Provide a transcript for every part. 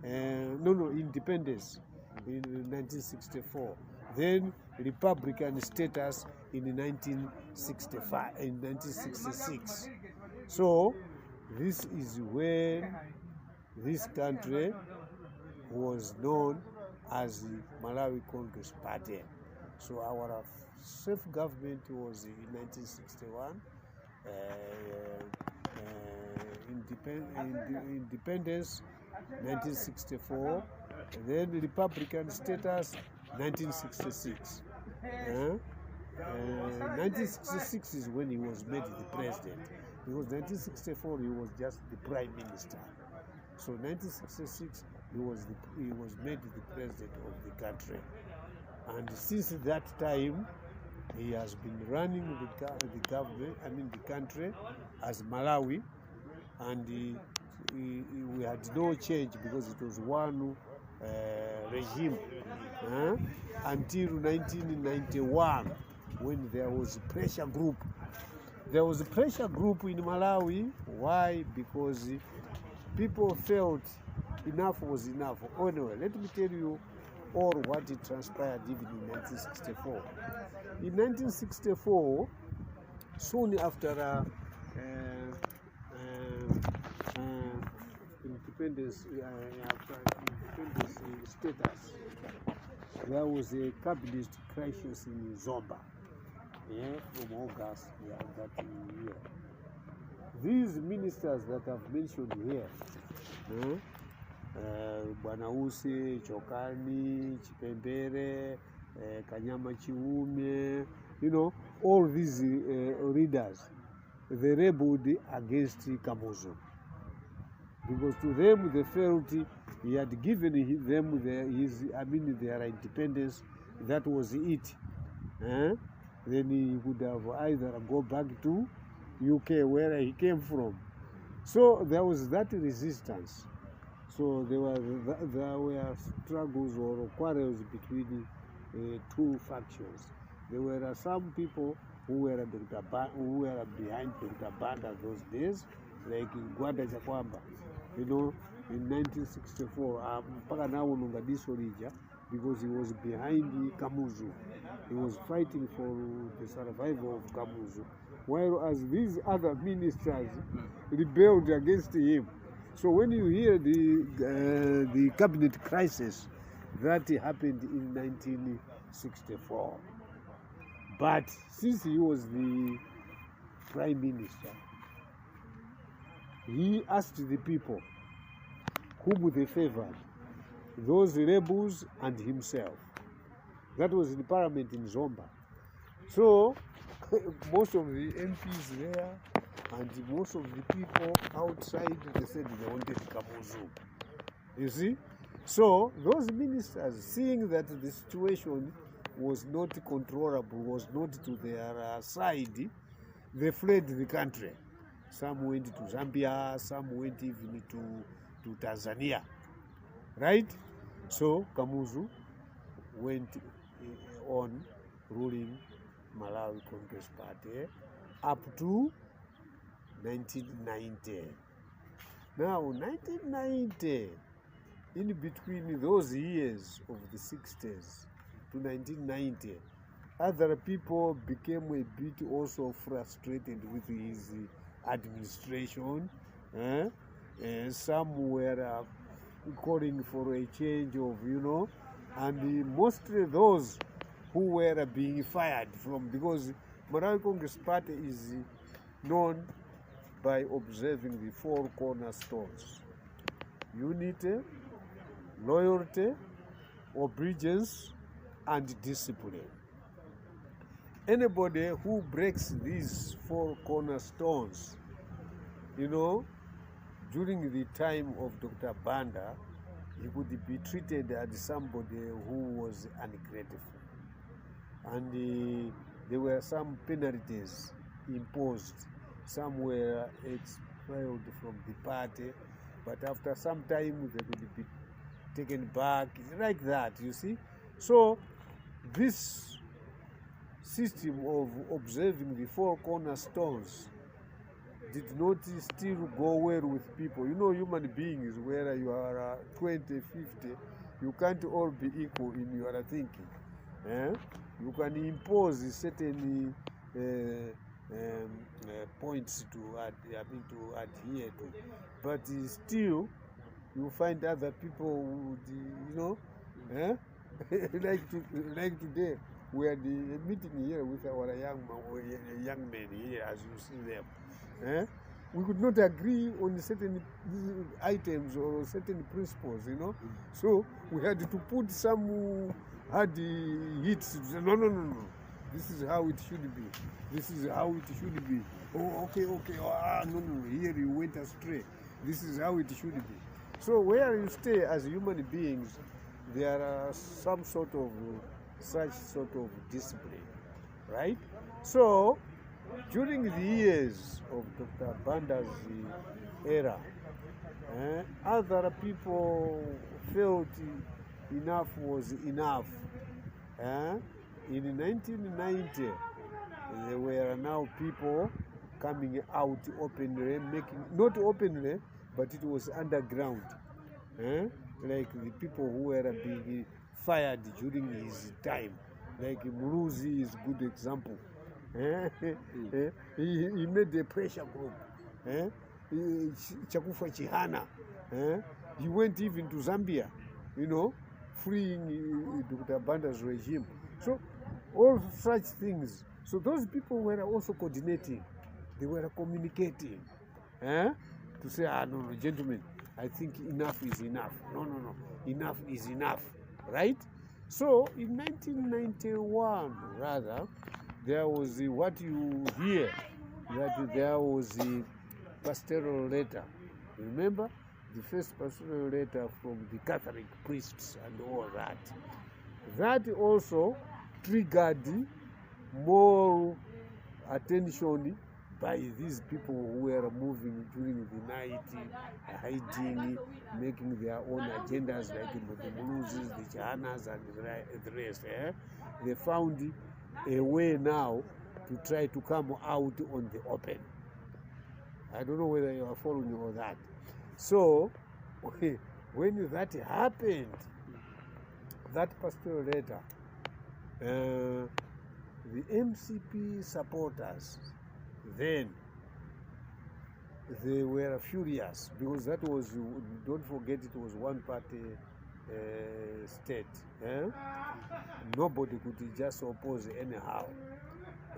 independence in 1964. Then Republican status in 1966. So this is when this country was known as the Malawi Congress Party. So our self-government was in 1961, independence 1964, and then Republican status 1966. 1966 is when he was made the president, because 1964 he was just the prime minister. So 1966 he was made the president of the country, and since that time he has been running the government, the country as Malawi, and we had no change because it was one regime until 1991, when there was a pressure group. There was a pressure group in Malawi. Why? Because people felt enough was enough. Anyway, let me tell you all what it transpired even in 1964. In 1964, soon after independence status, there was a cabinet crisis in Zomba, from August that year. These ministers that I've mentioned here, Bwanausi, Chokani, Chipembere, Kanyama Chiume, all these leaders, they rebelled against Kamuzu, because to them they felt he had given them their independence. That was it. Then he would have either go back to UK where he came from. So there was that resistance. So there were struggles or quarrels between two factions. There were some people who were behind Dr. Banda those days, like Gwanda Chakwamba, in 1964. Mpaka now Nungadisolija, because he was behind Kamuzu. He was fighting for the survival of Kamuzu, whereas these other ministers rebelled against him. So when you hear the cabinet crisis, that happened in 1964. But since he was the prime minister, he asked the people whom they favored, those rebels and himself. That was in parliament in Zomba. So most of the MPs there and most of the people outside, they said they wanted Kamuzu. You see? So those ministers, seeing that the situation was not controllable, was not to their side, they fled the country. Some went to Zambia, some went even to Tanzania, right? So Kamuzu went on ruling Malawi Congress Party up to 1990. Now, 1990, in between those years of the 60s to 1990, other people became a bit also frustrated with his administration. Some were calling for a change of, and mostly those who were being fired from, because Malawi Congress Party is known by observing the four cornerstones: unity, loyalty, obedience, and discipline. Anybody who breaks these four cornerstones, during the time of Dr. Banda, he would be treated as somebody who was ungrateful. And there were some penalties imposed. Some were expelled from the party, but after some time they would be taken back, like that, you see. So this system of observing the four cornerstones did not still go well with people. You know, human beings, whether you are 20, 50, you can't all be equal in your thinking. You can impose certain points to adhere to, but still you find other people who, like today we are meeting here with our young men here, as you see them. We could not agree on certain items or certain principles, So we had to put some hard hits to say, no. This is how it should be. This is how it should be. Oh, okay. No. Here you went astray. This is how it should be. So where you stay as human beings, there are some sort of such sort of discipline, right? So during the years of Dr. Banda's era, other people felt enough was enough. In 1990, there were now people coming out openly, not openly, but it was underground. Like the people who were being fired during his time. Like Muluzi is a good example. He made a pressure group. Chakufa Chihana. He went even to Zambia, freeing Dr. Banda's regime. So all such things. So those people were also coordinating. They were communicating. To say, no, gentlemen, I think enough is enough. No. Enough is enough. Right? So in 1991, rather, there was what you hear, that there was a pastoral letter. Remember? The first pastoral letter from the Catholic priests and all that. That also triggered more attention by these people who were moving during the night, hiding, making their own agendas, like the Muluzis, the Chahanas, and the rest. They found a way now to try to come out on the open. I don't know whether you are following all that. So, when that happened, that pastoral letter, the MCP supporters, then they were furious, because that was, don't forget, it was one-party state. Nobody could just oppose anyhow.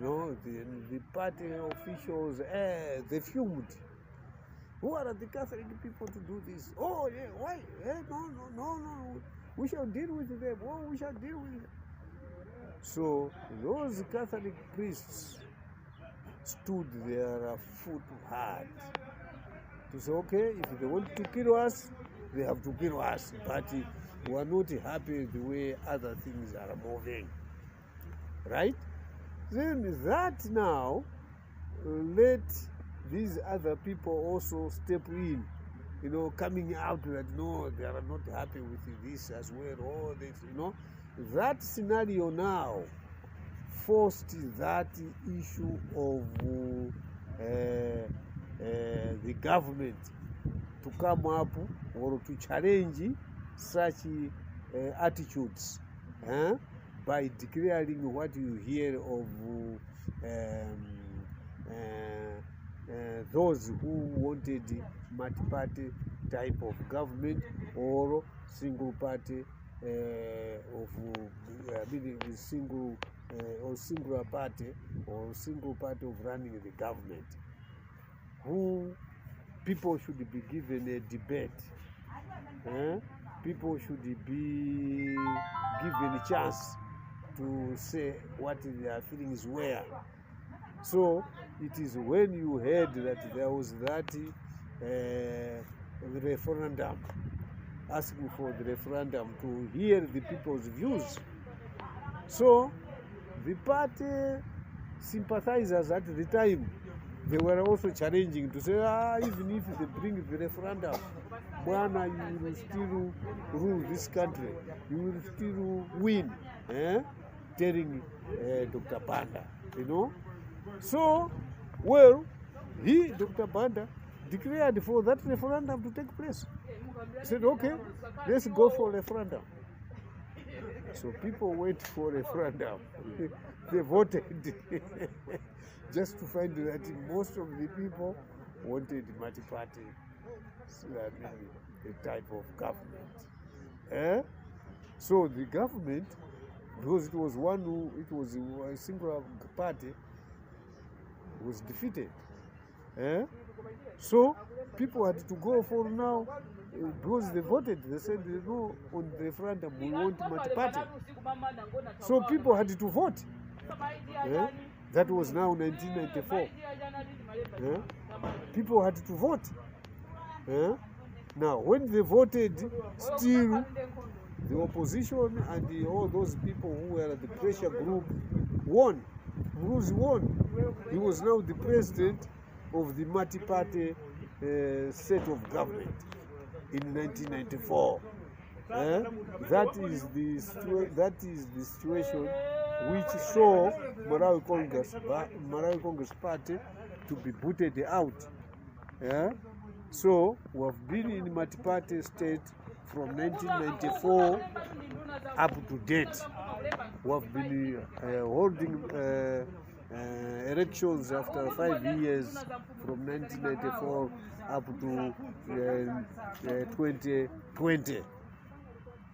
The party officials, they fumed. Who are the Catholic people to do this? Oh, yeah, why? No. We shall deal with them. Oh, we shall deal with them. So those Catholic priests stood their foot hard to say, okay, if they want to kill us, they have to kill us. But we are not happy the way other things are moving. Right? Then that now let these other people also step in, coming out that no, they are not happy with this as well, all this, That scenario now forced that issue of the government to come up or to challenge such attitudes by declaring what you hear of those who wanted multi-party type of government or single party singular party or single party of running the government, who people should be given a debate. People should be given a chance to say what their feelings were. So it is when you heard that there was that referendum, asking for the referendum to hear the people's views. So the party sympathizers at the time, they were also challenging to say, even if they bring the referendum, Bwana, you will still rule this country. You will still win. Telling Dr. Banda, So, well, he, Dr. Banda, declared for that referendum to take place. He said, okay, let's go for referendum. So people went for referendum. They voted just to find that most of the people wanted multi-party a type of government. So the government, because it was a single party, was defeated. So people had to go for now, because they voted, they said, no, on the referendum we want multi-party. So people had to vote. That was now 1994. People had to vote. Now, when they voted, still the opposition and all those people who were the pressure group won. Bruce won. He was now the president of the multi-party set of government in 1994. That is the situation which saw Malawi Congress Party to be booted out. So we have been in multi-party state from 1994 up to date. We have been holding elections after 5 years from 1994 up to 2020,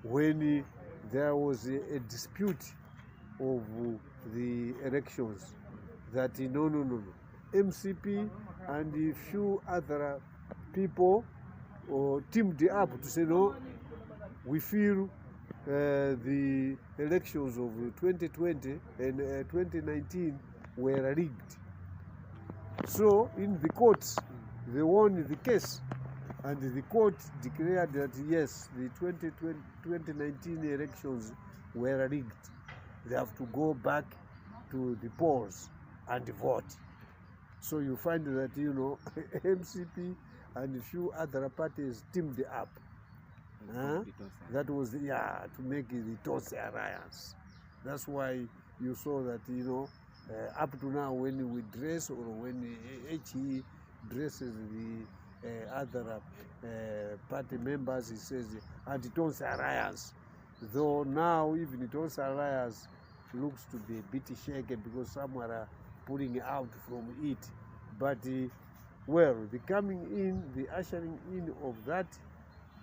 when there was a dispute of the elections that no, MCP and a few other people teamed up to say no, we feel the elections of 2020 and 2019 were rigged. So in the courts, they won the case, and the court declared that yes, the 2019 elections were rigged. They have to go back to the polls and vote. So you find that, MCP and a few other parties teamed up. That was, to make the Tosse Alliance. That's why you saw that, up to now, when we dress or when HE dresses the other party members, he says anti-Tosse Alliance. Though now even the Tosse Alliance looks to be a bit shaken because some are pulling out from it. But the coming in, the ushering in of that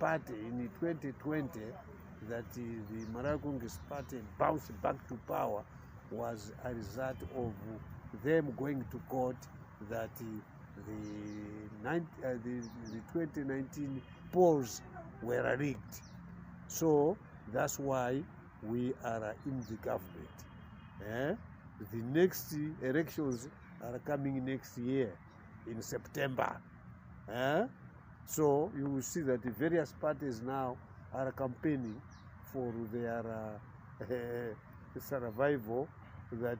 party in 2020, that the Malawi Congress Party bounced back to power, was a result of them going to court that the 2019 polls were rigged. So that's why we are in the government. The next elections are coming next year in September. So you will see that the various parties now are campaigning for their survival, that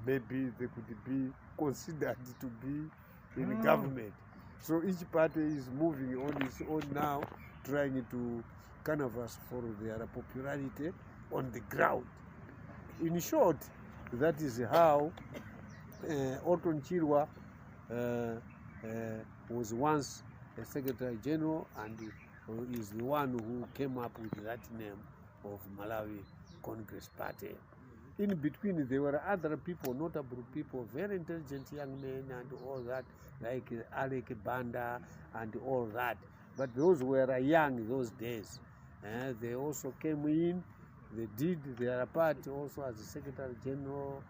maybe they could be considered to be in government. So each party is moving on its own now, trying to canvass for their popularity on the ground. In short, that is how Orton Chirwa was once a Secretary General, and is the one who came up with that name of Malawi Congress Party. In between, there were other people, notable people, very intelligent young men and all that, like Alec Banda and all that. But those were young those days. They also came in, they did their part also as the Secretary General,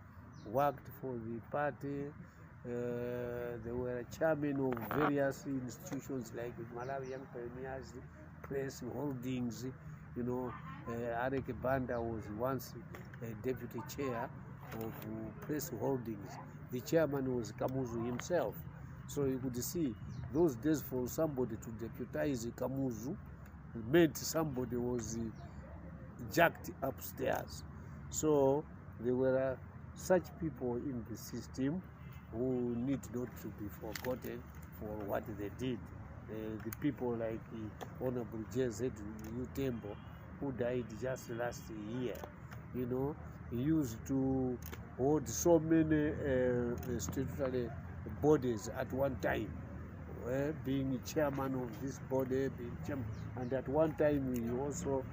worked for the party. They were chairman of various institutions like Malawi Young Pioneers, Press Holdings. Alec Banda was once a deputy chair of Press Holdings. The chairman was Kamuzu himself. So you could see those days for somebody to deputize Kamuzu meant somebody was jacked upstairs. So there were such people in the system who need not to be forgotten for what they did. The people like Honorable J.Z. Utembo, who died just last year, he used to hold so many statutory bodies at one time, being chairman of this body, and at one time he also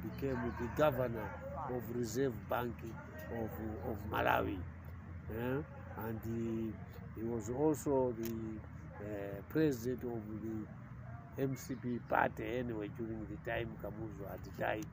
became the governor of Reserve Bank of Malawi, and he was also the president of the MCP party anyway during the time Kamuzu had died.